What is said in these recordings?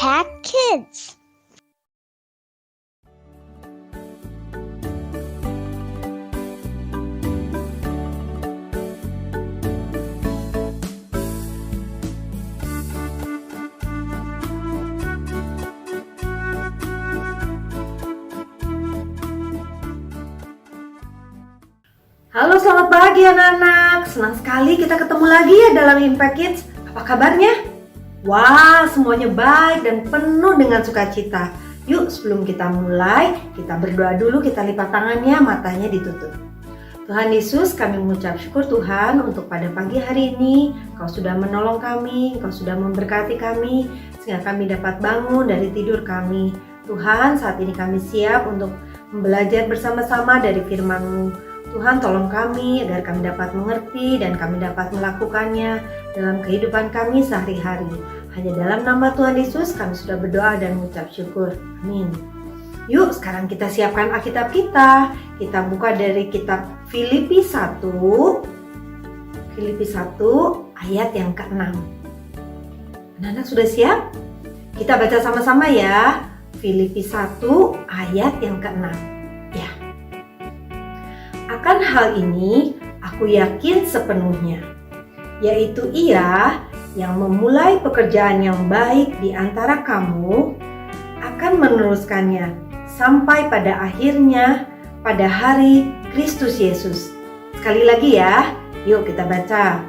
Impact Kids. Halo, selamat pagi anak-anak. Senang sekali kita ketemu lagi ya dalam Impact Kids. Apa kabarnya? Wah, semuanya baik dan penuh dengan sukacita. Yuk, sebelum kita mulai, kita berdoa dulu, kita lipat tangannya, matanya ditutup. Tuhan Yesus, kami mengucap syukur Tuhan untuk pada pagi hari ini. Kau sudah menolong kami, Kau sudah memberkati kami, sehingga kami dapat bangun dari tidur kami. Tuhan, saat ini kami siap untuk belajar bersama-sama dari firman-Mu. Tuhan, tolong kami agar kami dapat mengerti dan kami dapat melakukannya dalam kehidupan kami sehari-hari. Hanya dalam nama Tuhan Yesus kami sudah berdoa dan mengucap syukur. Amin. Yuk, sekarang kita siapkan Alkitab kita. Kita buka dari kitab Filipi 1. Filipi 1 ayat yang ke-6. Anak-anak sudah siap? Kita baca sama-sama ya. Filipi 1 ayat yang ke-6. Ya. Akan hal ini aku yakin sepenuhnya, yaitu Ia yang memulai pekerjaan yang baik di antara kamu akan meneruskannya sampai pada akhirnya pada hari Kristus Yesus. Sekali lagi ya, yuk kita baca.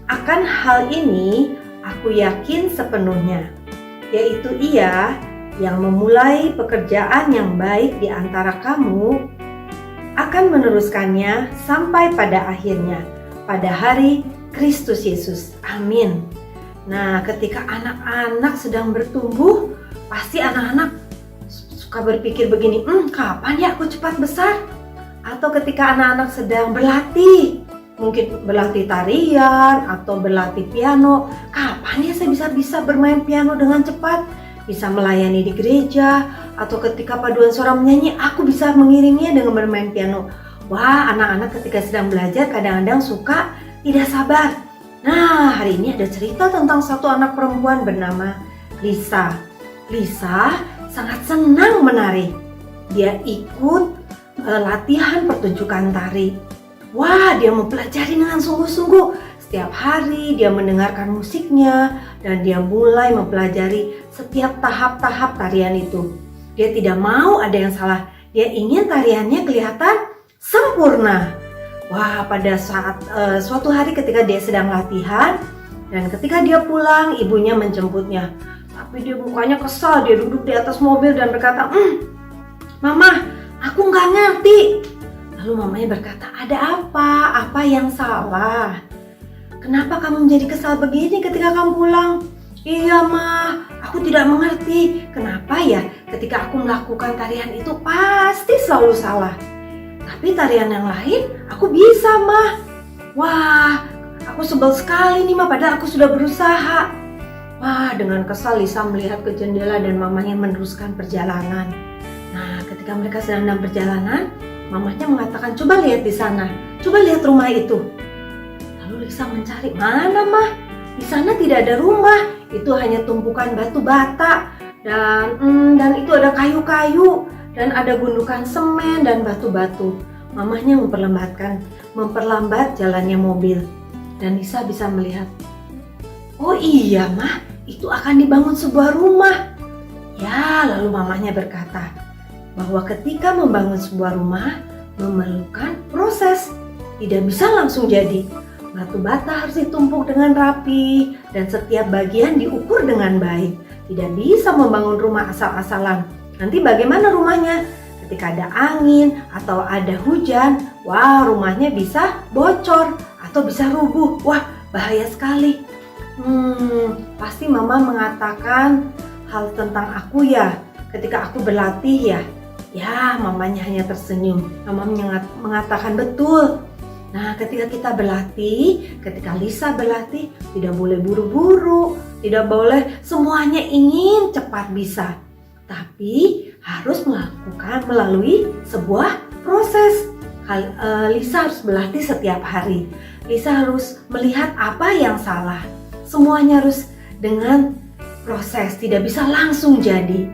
Akan hal ini aku yakin sepenuhnya, yaitu Ia yang memulai pekerjaan yang baik di antara kamu akan meneruskannya sampai pada akhirnya, pada hari Kristus Yesus. Amin. Nah, ketika anak-anak sedang bertumbuh, pasti anak-anak suka berpikir begini, kapan ya aku cepat besar? Atau ketika anak-anak sedang berlatih, mungkin berlatih tarian atau berlatih piano, kapan ya saya bisa bermain piano dengan cepat? Bisa melayani di gereja, atau ketika paduan suara menyanyi, aku bisa mengiringnya dengan bermain piano. Wah, anak-anak ketika sedang belajar kadang-kadang suka tidak sabar. Nah, hari ini ada cerita tentang satu anak perempuan bernama Lisa. Lisa sangat senang menari. Dia ikut latihan pertunjukan tari. Wah, dia mempelajari dengan sungguh-sungguh. Setiap hari dia mendengarkan musiknya dan dia mulai mempelajari setiap tahap-tahap tarian itu. Dia tidak mau ada yang salah. Dia ingin tariannya kelihatan sempurna. Wah, pada saat suatu hari ketika dia sedang latihan dan ketika dia pulang, ibunya menjemputnya. Tapi dia mukanya kesal, dia duduk di atas mobil dan berkata, Mama, aku nggak ngerti. Lalu mamanya berkata, ada apa? Apa yang salah? Kenapa kamu menjadi kesal begini ketika kamu pulang? Iya Ma, aku tidak mengerti. Kenapa ya ketika aku melakukan tarian itu pasti selalu salah. Tapi tarian yang lain aku bisa Ma. Wah, aku sebel sekali nih Ma, padahal aku sudah berusaha. Wah, dengan kesal Lisa melihat ke jendela dan mamanya meneruskan perjalanan. Nah, ketika mereka sedang dalam perjalanan, mamanya mengatakan, coba lihat di sana, coba lihat rumah itu. Lalu Lisa mencari, mana mah? Di sana tidak ada rumah, itu hanya tumpukan batu bata dan itu ada kayu-kayu dan ada gundukan semen dan batu-batu. Mamanya memperlambat jalannya mobil dan Lisa bisa melihat, oh iya mah, itu akan dibangun sebuah rumah. Ya, lalu mamanya berkata bahwa ketika membangun sebuah rumah memerlukan proses, tidak bisa langsung jadi. Batu bata harus ditumpuk dengan rapi dan setiap bagian diukur dengan baik. Tidak bisa membangun rumah asal-asalan. Nanti bagaimana rumahnya? Ketika ada angin atau ada hujan, wah rumahnya bisa bocor atau bisa rubuh. Wah, bahaya sekali. Pasti mama mengatakan hal tentang aku ya. Ketika aku berlatih ya. Ya, mamanya hanya tersenyum. Mama mengatakan betul. Nah, ketika kita berlatih, ketika Lisa berlatih, tidak boleh buru-buru, tidak boleh semuanya ingin cepat bisa. Tapi harus melakukan melalui sebuah proses. Lisa harus berlatih setiap hari. Lisa harus melihat apa yang salah. Semuanya harus dengan proses, tidak bisa langsung jadi.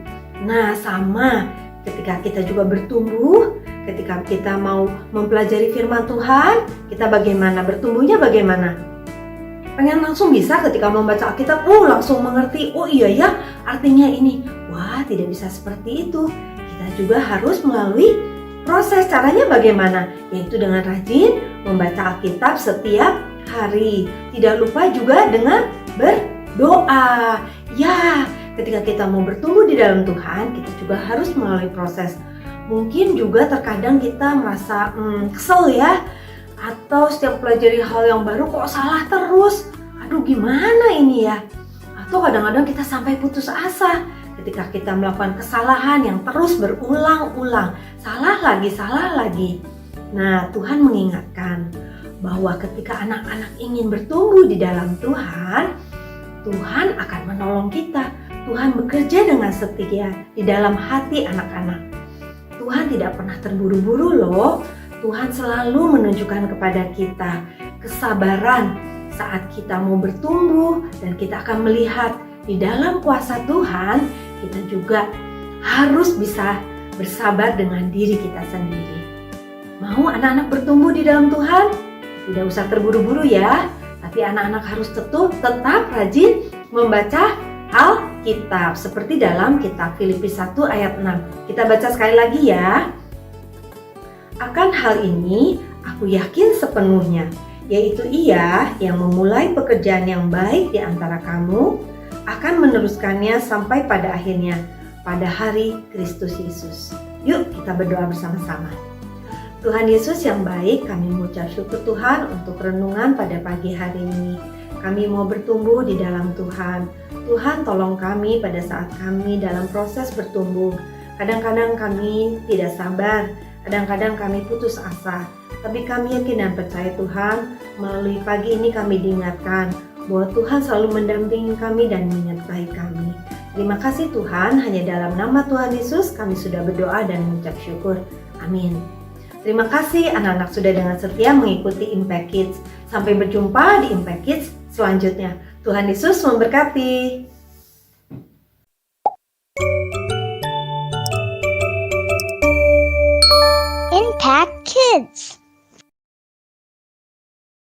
Nah, sama ketika kita juga bertumbuh, ketika kita mau mempelajari firman Tuhan, kita bagaimana? Bertumbuhnya bagaimana? Pengen langsung bisa ketika membaca Alkitab, langsung mengerti, oh iya ya, artinya ini. Wah, tidak bisa seperti itu. Kita juga harus melalui proses. Caranya bagaimana? Yaitu dengan rajin membaca Alkitab setiap hari. Tidak lupa juga dengan berdoa. Ya, ketika kita mau bertumbuh di dalam Tuhan, kita juga harus melalui proses. Mungkin juga terkadang kita merasa kesel ya, atau setiap pelajari hal yang baru kok salah terus. Aduh, gimana ini ya? Atau kadang-kadang kita sampai putus asa ketika kita melakukan kesalahan yang terus berulang-ulang. Salah lagi. Nah, Tuhan mengingatkan bahwa ketika anak-anak ingin bertumbuh di dalam Tuhan, Tuhan akan menolong kita. Tuhan bekerja dengan setia di dalam hati anak-anak. Tuhan tidak pernah terburu-buru loh. Tuhan selalu menunjukkan kepada kita kesabaran saat kita mau bertumbuh, dan kita akan melihat di dalam kuasa Tuhan, kita juga harus bisa bersabar dengan diri kita sendiri. Mau anak-anak bertumbuh di dalam Tuhan? Tidak usah terburu-buru ya, tapi anak-anak harus tetap rajin membaca Alkitab seperti dalam kitab Filipi 1 ayat 6. Kita baca sekali lagi ya. Akan hal ini aku yakin sepenuhnya, yaitu Ia yang memulai pekerjaan yang baik di antara kamu akan meneruskannya sampai pada akhirnya pada hari Kristus Yesus. Yuk kita berdoa bersama-sama. Tuhan Yesus yang baik, kami mengucap syukur Tuhan untuk renungan pada pagi hari ini. Kami mau bertumbuh di dalam Tuhan. Tuhan tolong kami pada saat kami dalam proses bertumbuh. Kadang-kadang kami tidak sabar, kadang-kadang kami putus asa. Tapi kami yakin dan percaya Tuhan, melalui pagi ini kami diingatkan bahwa Tuhan selalu mendampingi kami dan menyertai kami. Terima kasih Tuhan, hanya dalam nama Tuhan Yesus kami sudah berdoa dan mengucap syukur. Amin. Terima kasih anak-anak sudah dengan setia mengikuti Impact Kids. Sampai berjumpa di Impact Kids selanjutnya. Tuhan Yesus memberkati. Impact Kids.